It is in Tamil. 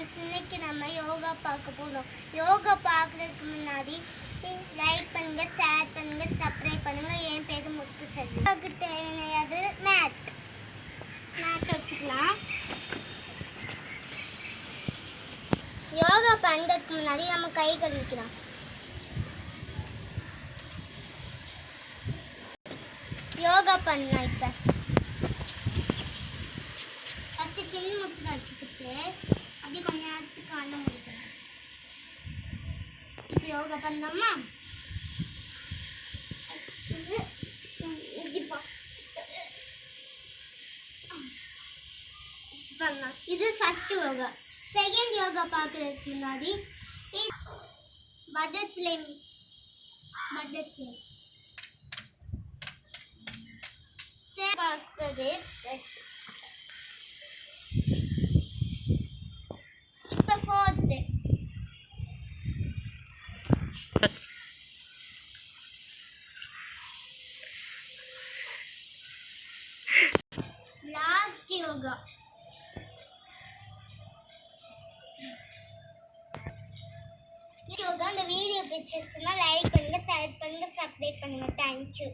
ஃப்ரெண்ட்ஸ், இன்னைக்கு நம்ம யோகா பார்க்க போகிறோம். யோகா பார்க்குறதுக்கு முன்னாடி லைக் பண்ணுங்க, ஷேர் பண்ணுங்க, சப்ஸ்கிரைப் பண்ணுங்க. என் பேர் முத்துசெல்வி. யோகாவுக்கு தேவையானது மேட் வச்சுக்கலாம். யோகா பண்ணுறதுக்கு முன்னாடி நம்ம கை கழுவிக்கலாம். யோகா பண்ணலாம். இப்போ ஃபஸ்ட்டு சின்ன முத்து வச்சுக்கிட்டு அப்படியே கொஞ்ச நேரத்துக்கு கண்ணை முடிக்கலாம். இப்போ யோகா பண்ணோமா? பண்ணலாம். இது ஃபர்ஸ்ட் யோகா. செகண்ட் யோகா பார்க்கறதுக்கு முன்னாடி பட்டர்ஃப்ளை பார்த்தது. இப்போ ஃபோர்த்து லாஸ்ட் யோகா. இந்த வீடியோ பிடிச்சிருச்சுன்னா லைக் பண்ணுங்க, ஷேர் பண்ணுங்க, சப்ஸ்கிரைப் பண்ணுங்க. தேங்க்யூ.